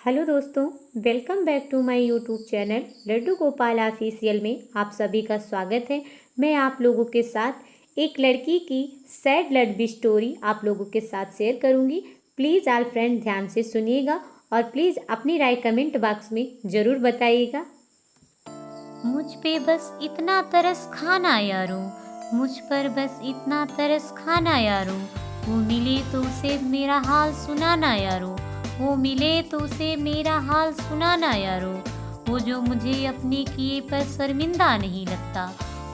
Hello दोस्तों, welcome back to my YouTube channel Laddu Gopal official में आप सभी का स्वागत है। मैं आप लोगों के साथ एक लड़की की सैड लव स्टोरी आप लोगों के साथ शेयर करूंगी। प्लीज़ ऑल फ्रेंड ध्यान से सुनिएगा और प्लीज़ अपनी राय कमेंट बॉक्स में ज़रूर बताइएगा। मुझ पे बस इतना तरस खाना यारो, मुझ पर बस इतना तरस खाना यारो, वो मिले तो उसे मेरा हाल सुनाना यारो, वो मिले तो उसे मेरा हाल सुनाना यारो। वो जो मुझे अपने किए पर शर्मिंदा नहीं लगता,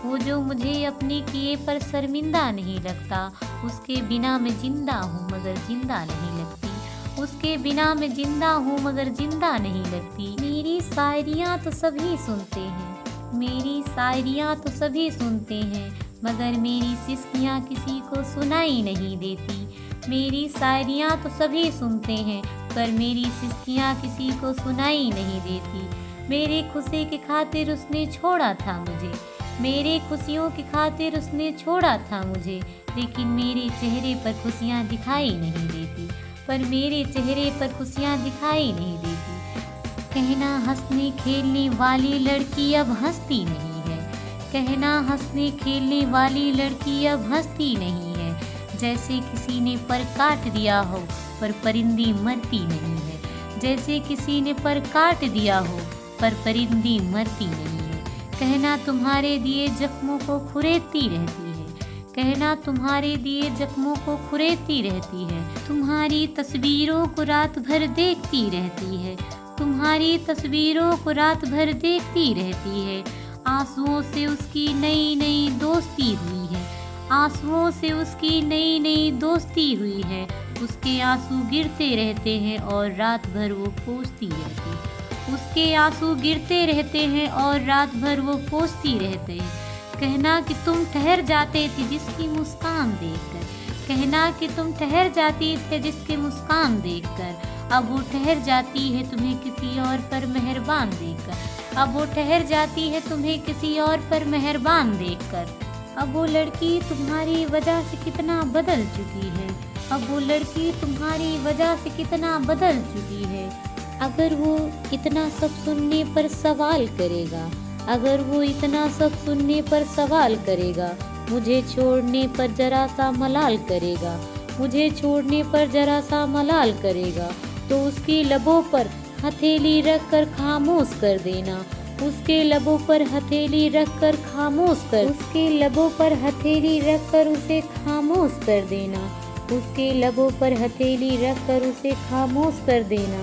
वो जो मुझे अपने किए पर शर्मिंदा नहीं लगता, उसके बिना मैं जिंदा हूँ मगर जिंदा नहीं लगती, उसके बिना मैं जिंदा हूँ मगर जिंदा नहीं लगती। मेरी शायरियाँ तो सभी सुनते हैं, मेरी शायरियाँ तो सभी सुनते हैं, मगर मेरी सिस्कियाँ किसी को सुनाई नहीं देती। मेरी शायरियाँ तो सभी सुनते हैं, पर मेरी सिस्कियाँ किसी को सुनाई नहीं देती। मेरे खुशी की खातिर उसने छोड़ा था मुझे, मेरे खुशियों की खातिर उसने छोड़ा था मुझे, लेकिन मेरे चेहरे पर खुशियाँ दिखाई नहीं देती, पर मेरे चेहरे पर खुशियाँ दिखाई नहीं देती। कहना हंसने खेलने वाली लड़की अब हंसती नहीं है, कहना हंसने खेलने वाली लड़की अब हंसती नहीं है। जैसे किसी ने पर काट दिया हो पर परिंदी मरती नहीं है, जैसे किसी ने पर काट दिया हो पर परिंदी मरती नहीं है। कहना तुम्हारे दिए जख्मों को खुरेदती रहती है, कहना तुम्हारे दिए जख्मों को खुरेदती रहती है। तुम्हारी तस्वीरों को रात भर देखती रहती है, तुम्हारी तस्वीरों को रात भर देखती रहती है। आंसुओं से उसकी नई नई दोस्ती हुई है, आंसुओं से उसकी नई नई दोस्ती हुई है। उसके आंसू गिरते रहते हैं और रात भर वो पोंछती रहती है, उसके आंसू गिरते रहते हैं और रात भर वो पोंछती रहते हैं। कहना कि तुम ठहर जाते थे जिसकी मुस्कान देखकर, कहना कि तुम ठहर जाती थे जिसकी मुस्कान देखकर, अब वो ठहर जाती है तुम्हें किसी और पर मेहरबान देखकर, अब वो ठहर जाती है तुम्हें किसी और पर मेहरबान देखकर। अब वो लड़की तुम्हारी वजह से कितना बदल चुकी है, अब वो लड़की तुम्हारी वजह से कितना बदल चुकी है। अगर वो इतना सब सुनने पर सवाल करेगा, अगर वो इतना सब सुनने पर सवाल करेगा, मुझे छोड़ने पर जरा सा मलाल करेगा, मुझे छोड़ने पर जरा सा मलाल करेगा, तो उसकी लबों पर हथेली रख कर खामोश कर देना, उसके लबों पर हथेली रख कर खामोश कर, उसके लबों पर हथेली रख कर उसे खामोश कर देना, उसके लबों पर हथेली रख कर उसे खामोश कर देना।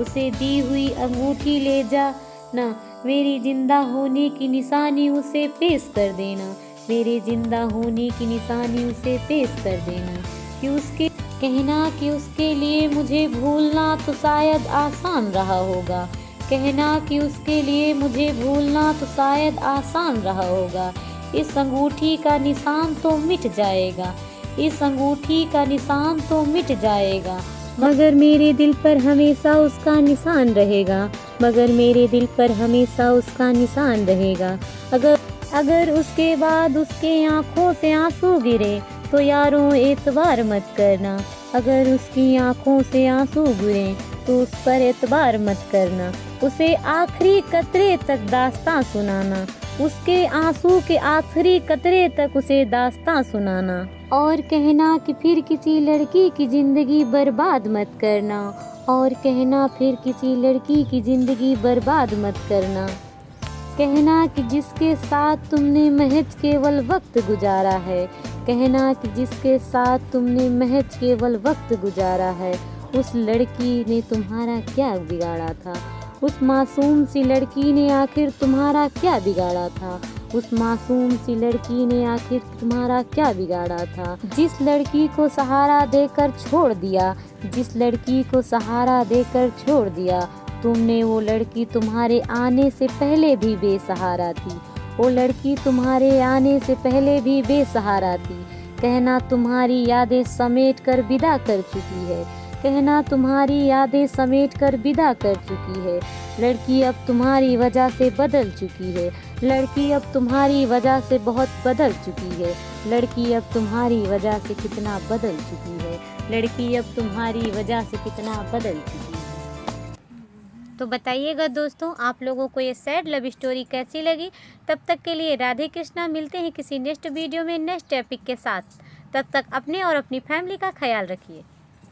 उसे दी हुई अंगूठी ले जा ना, मेरी जिंदा होने की निशानी उसे पेश कर देना, मेरे जिंदा होने की निशानी उसे पेश कर देना। कि उसके कहना कि उसके लिए मुझे भूलना तो शायद आसान रहा होगा, कहना कि उसके लिए मुझे भूलना तो शायद आसान रहा होगा। इस अंगूठी का निशान तो मिट जाएगा, इस अंगूठी का निशान तो मिट जाएगा, मगर मेरे दिल पर हमेशा उसका निशान रहेगा, मगर मेरे दिल पर हमेशा उसका निशान रहेगा। अगर उसके बाद उसके आँखों से आंसू गिरे तो यारों एतबार मत करना, अगर उसकी आँखों से आंसू गिरे तो उस पर एतबार मत करना। उसे आखिरी कतरे तक दास्तां सुनाना, उसके आंसू के आखिरी कतरे तक उसे दास्तां सुनाना। और कहना कि फिर किसी लड़की की जिंदगी बर्बाद मत करना, और कहना फिर किसी लड़की की जिंदगी बर्बाद मत करना। कहना कि जिसके साथ तुमने महज केवल वक्त गुजारा है, कहना कि जिसके साथ तुमने महज केवल वक्त गुजारा है, उस लड़की ने तुम्हारा क्या बिगाड़ा था, उस मासूम सी लड़की ने आखिर तुम्हारा क्या बिगाड़ा था, उस मासूम सी लड़की ने आखिर तुम्हारा क्या बिगाड़ा था। जिस लड़की को सहारा देकर छोड़ दिया, जिस लड़की को सहारा देकर छोड़ दिया तुमने, वो लड़की तुम्हारे आने से पहले भी बेसहारा थी, वो लड़की तुम्हारे आने से पहले भी बेसहारा थी। कहना तुम्हारी यादें समेट कर विदा कर चुकी है, कहना तुम्हारी यादें समेट कर विदा कर चुकी है। लड़की अब तुम्हारी वजह से बदल चुकी है, लड़की अब तुम्हारी वजह से बहुत बदल चुकी है, लड़की अब तुम्हारी वजह से कितना बदल चुकी है, लड़की अब तुम्हारी वजह से कितना बदल चुकी है। तो बताइएगा दोस्तों, आप लोगों को ये सैड लव स्टोरी कैसी लगी। तब तक के लिए राधे कृष्णा, मिलते हैं किसी नेक्स्ट वीडियो में नेक्स्ट टॉपिक के साथ। तब तक अपने और अपनी फैमिली का ख्याल रखिए।